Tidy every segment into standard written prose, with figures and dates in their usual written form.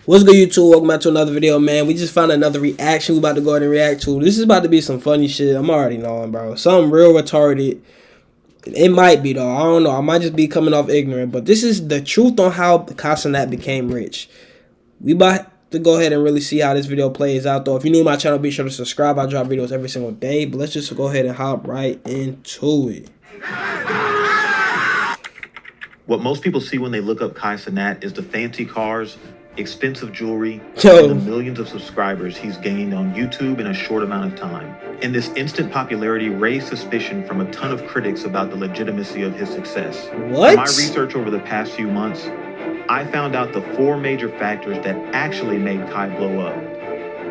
What's good, YouTube? Welcome back to another video, man. We just found another reaction we about to go ahead and react to. This is about to be some funny shit. I'm already knowing, bro. Something real retarded. It might be, though. I don't know. I might just be coming off ignorant. But this is the truth on how Cenat became rich. We about to go ahead and really see how this video plays out, though. If you're new to my channel, be sure to subscribe. I drop videos every single day. But let's just go ahead and hop right into it. What most people see when they look up Cenat is the fancy cars, expensive jewelry, Yo. and the millions of subscribers he's gained on YouTube in a short amount of time. And this instant popularity raised suspicion from a ton of critics about the legitimacy of his success. What? In my research over the past few months, I found out the 4 major factors that actually made Kai blow up.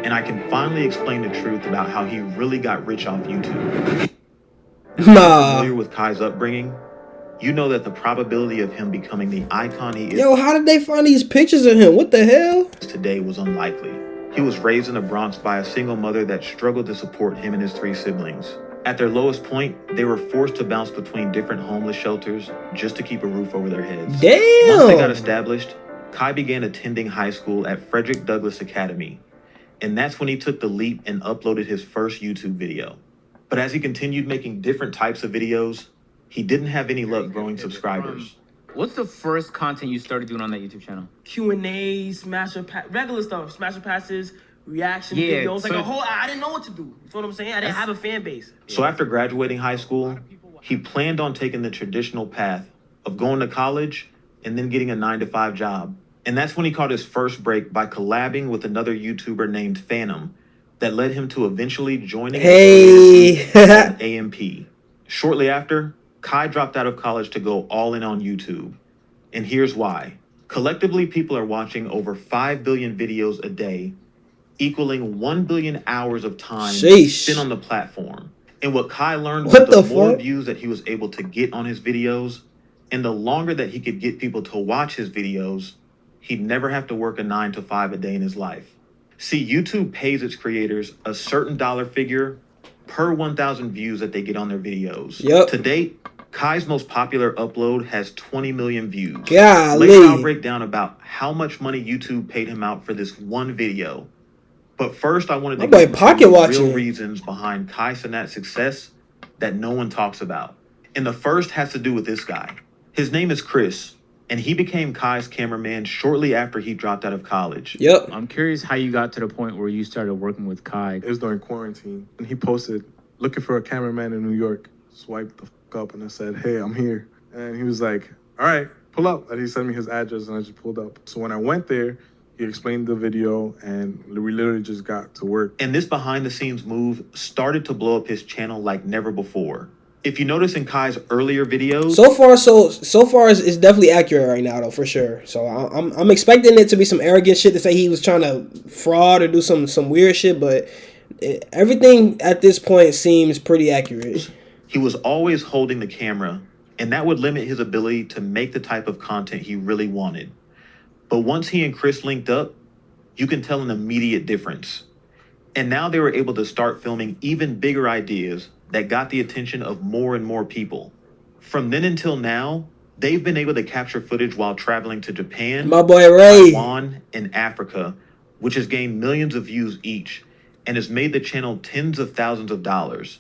And I can finally explain the truth about how he really got rich off YouTube. If you're familiar with Kai's upbringing, you know that the probability of him becoming the icon he is. Yo, how did they find these pictures of him? What the hell? Today was unlikely. He was raised in the Bronx by a single mother that struggled to support him and his 3 siblings. At their lowest point, they were forced to bounce between different homeless shelters just to keep a roof over their heads. Damn! Once they got established, Kai began attending high school at Frederick Douglass Academy. And that's when he took the leap and uploaded his first YouTube video. But as he continued making different types of videos, he didn't have any luck growing subscribers. What's the first content you started doing on that YouTube channel? Q&As, regular stuff, smasher passes, reaction videos, like a whole, I didn't know what to do. You know what I'm saying? I didn't have a fan base. So after graduating high school, he planned on taking the traditional path of going to college and then getting a 9-to-5 job. And that's when he caught his first break by collabing with another YouTuber named Phantom that led him to eventually joining AMP. Shortly after, Kai dropped out of college to go all in on YouTube. And here's why. Collectively, people are watching over 5 billion videos a day, equaling 1 billion hours of time spent on the platform. And what Kai learned was the more views that he was able to get on his videos, and the longer that he could get people to watch his videos, he'd never have to work a 9-to-5 a day in his life. See, YouTube pays its creators a certain dollar figure per 1,000 views that they get on their videos. To date, Kai's most popular upload has 20 million views. Later, I'll break down about how much money YouTube paid him out for this one video. But first, I wanted to give you some real reasons behind Cenat's success that no one talks about. And the first has to do with this guy. His name is Chris, and he became Kai's cameraman shortly after he dropped out of college. I'm curious how you got to the point where you started working with Kai. It was during quarantine, and he posted, looking for a cameraman in New York. Swiped the up and I said, hey, I'm here. And he was like, all right, pull up. And he sent me his address and I just pulled up. So when I went there, he explained the video and we literally just got to work. And this behind the scenes move started to blow up his channel like never before. If you notice in Kai's earlier videos, so far it's definitely accurate right now, though, for sure. So I'm expecting it to be some arrogant shit to say he was trying to fraud or do some weird shit, but everything at this point seems pretty accurate. He was always holding the camera, and that would limit his ability to make the type of content he really wanted. But once he and Chris linked up, you can tell an immediate difference. And now they were able to start filming even bigger ideas that got the attention of more and more people. From then until now, they've been able to capture footage while traveling to Japan, Taiwan, and Africa, which has gained millions of views each and has made the channel tens of thousands of dollars.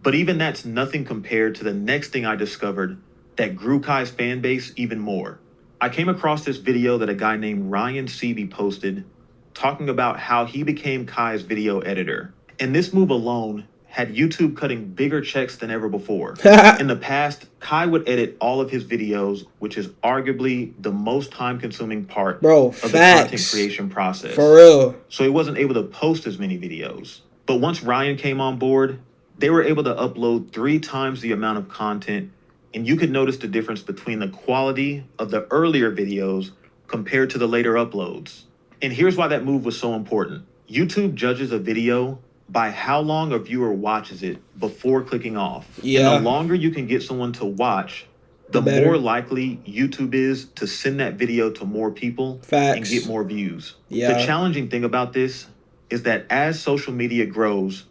But even that's nothing compared to the next thing I discovered that grew Kai's fan base even more. I came across this video that a guy named Ryan Seeby posted talking about how he became Kai's video editor. And this move alone had YouTube cutting bigger checks than ever before. In the past, Kai would edit all of his videos, which is arguably the most time-consuming part of the content creation process. For real. So he wasn't able to post as many videos. But once Ryan came on board, they were able to upload 3 times the amount of content, and you could notice the difference between the quality of the earlier videos compared to the later uploads. And here's why that move was so important. YouTube judges a video by how long a viewer watches it before clicking off. And the longer you can get someone to watch, the more likely YouTube is to send that video to more people and get more views. The challenging thing about this is that as social media grows,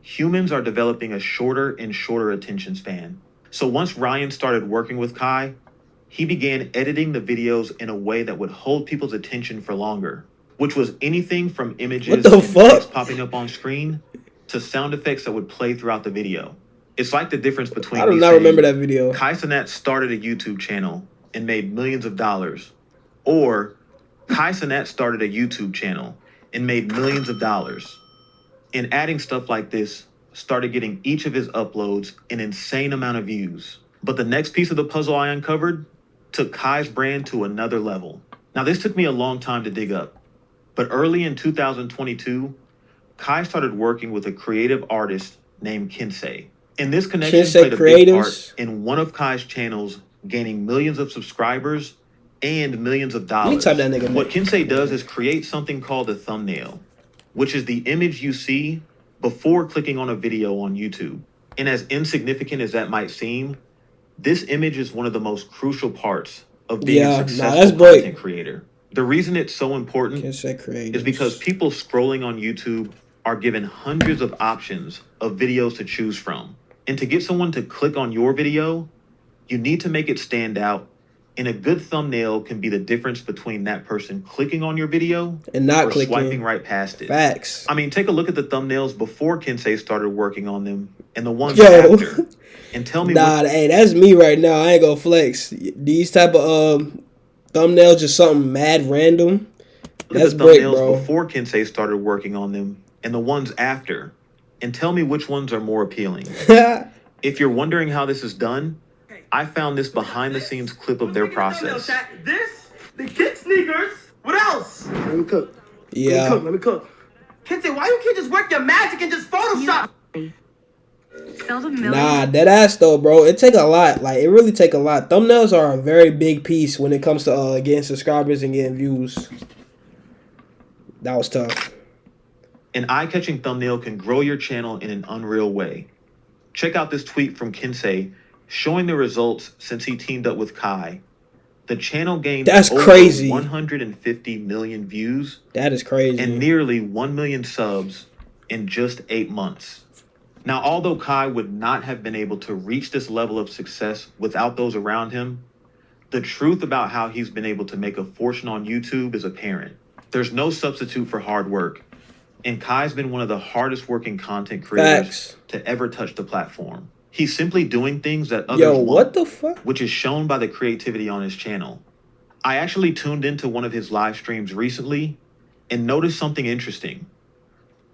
humans are developing a shorter and shorter attention span. So once Ryan started working with Kai, he began editing the videos in a way that would hold people's attention for longer. which was anything from images what the and fuck? text popping up on screen to sound effects that would play throughout the video. It's like the difference between I do me not saying, remember that video. Cenat started a YouTube channel and made millions of dollars, or Cenat started a YouTube channel and made millions of dollars. And adding stuff like this started getting each of his uploads an insane amount of views. But the next piece of the puzzle I uncovered took Kai's brand to another level. Now, this took me a long time to dig up, but early in 2022, Kai started working with a creative artist named Kinsey. And this connection played a big part in one of Kai's channels gaining millions of subscribers and millions of dollars. What Kinsey does is create something called a thumbnail, which is the image you see before clicking on a video on YouTube. And as insignificant as that might seem, this image is one of the most crucial parts of being a successful content creator. The reason it's so important is because people scrolling on YouTube are given hundreds of options of videos to choose from. And to get someone to click on your video, you need to make it stand out. And a good thumbnail can be the difference between that person clicking on your video and not swiping right past it. Facts. I mean, take a look at the thumbnails before Kinsey started working on them and the ones after. And tell me hey, that's me right now. I ain't gonna flex. These type of thumbnails just something mad random. That's the thumbnails before Kinsey started working on them and the ones after. And tell me which ones are more appealing. If you're wondering how this is done, I found this behind-the-scenes clip of their process. This, the kick sneakers. What else? Let me cook. Yeah. Let me cook. Kinsey, why you can't just work your magic and just Photoshop? Nah, dead ass though, bro. It take a lot. Like, it really take a lot. Thumbnails are a very big piece when it comes to getting subscribers and getting views. That was tough. An eye-catching thumbnail can grow your channel in an unreal way. Check out this tweet from Kinsey showing the results since he teamed up with Kai. The channel gained over 150 million views. That is crazy. And nearly 1 million subs in just 8 months. Now, although Kai would not have been able to reach this level of success without those around him, the truth about how he's been able to make a fortune on YouTube is apparent. There's no substitute for hard work. And Kai's been one of the hardest working content creators to ever touch the platform. He's simply doing things that others want, which is shown by the creativity on his channel. I actually tuned into one of his live streams recently and noticed something interesting.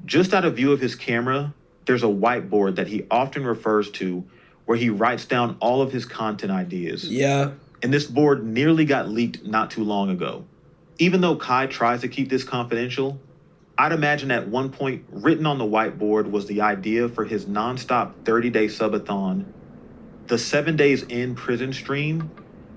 Just out of view of his camera, there's a whiteboard that he often refers to where he writes down all of his content ideas. Yeah. And this board nearly got leaked not too long ago. Even though Kai tries to keep this confidential, I'd imagine at one point written on the whiteboard was the idea for his nonstop 30-day subathon, the 7 days in prison stream,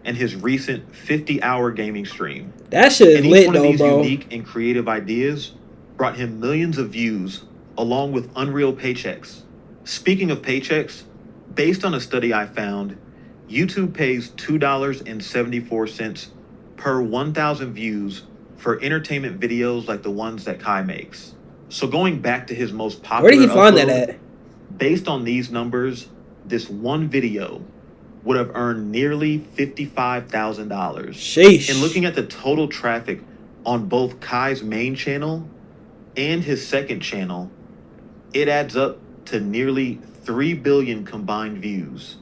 and his recent 50-hour gaming stream. That shit is lit though, bro. Each one of these unique and creative ideas brought him millions of views along with unreal paychecks. Speaking of paychecks, based on a study I found, YouTube pays $2.74 per 1,000 views for entertainment videos like the ones that Kai makes. So going back to his most popular Where did he find that at? Based on these numbers, this one video would have earned nearly $55,000. Sheesh. And looking at the total traffic on both Kai's main channel and his second channel, it adds up to nearly 3 billion combined views.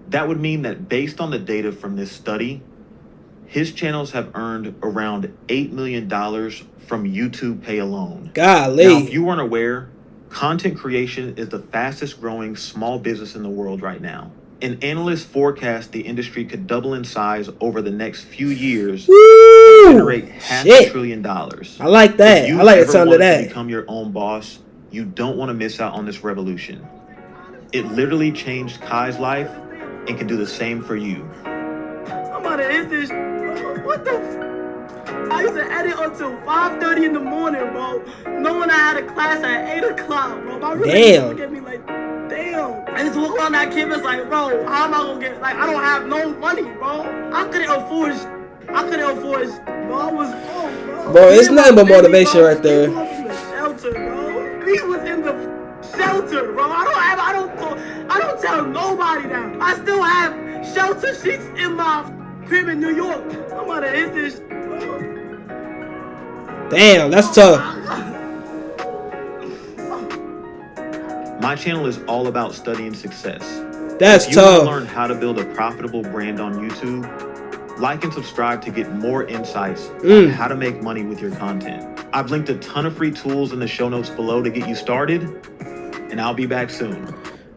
That would mean that based on the data from this study, his channels have earned around $8 million from YouTube Pay alone. Golly. Now, if you weren't aware, content creation is the fastest growing small business in the world right now. And analysts forecast the industry could double in size over the next few years to generate $500 billion. I like that. I like the sound of that. To become your own boss, you don't want to miss out on this revolution. It literally changed Kai's life and can do the same for you. Somebody is this. What the I used to edit until 5:30 in the morning, bro. Knowing I had a class at 8 o'clock, bro. My roommate look at me like, damn. I just walk around that campus like, bro, how am I gonna get, like, I don't have no money, bro. I couldn't afford, bro. I was broke, bro. Bro, it's nothing but motivation right there. He was in the shelter, bro. He was in the shelter, bro. I don't tell nobody that. I still have shelter sheets in my crib in New York. Somebody is this, bro. Damn, that's tough. My channel is all about studying success. That's if you want tough. to learn how to build a profitable brand on YouTube, like and subscribe to get more insights on how to make money with your content. I've linked a ton of free tools in the show notes below to get you started, and I'll be back soon.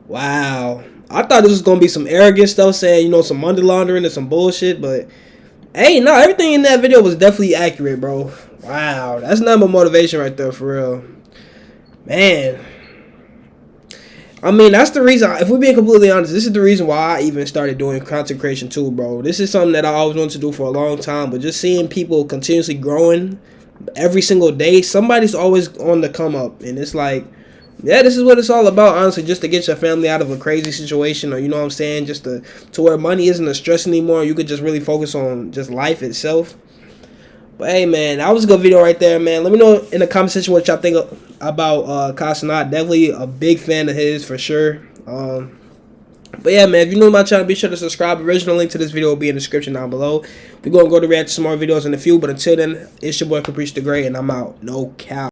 Wow. I thought this was going to be some arrogant stuff, saying, you know, some money laundering and some bullshit, but hey, no, everything in that video was definitely accurate, bro. Wow, that's not my motivation right there, for real. Man. I mean, that's the reason, if we're being completely honest, this is the reason why I even started doing content creation too, bro. This is something that I always wanted to do for a long time, but just seeing people continuously growing every single day, somebody's always on the come up, and it's like, yeah, this is what it's all about, honestly, just to get your family out of a crazy situation, or, you know what I'm saying, just to where money isn't a stress anymore. You could just really focus on just life itself. But hey, man, that was a good video right there, man. Let me know in the comment section what y'all think about Cenat. Definitely a big fan of his, for sure. But yeah, man, if you're new to my channel, be sure to subscribe. Original link to this video will be in the description down below. We're going to go to react to some more videos in a few, but until then, it's your boy Caprice the Great, and I'm out. No cap.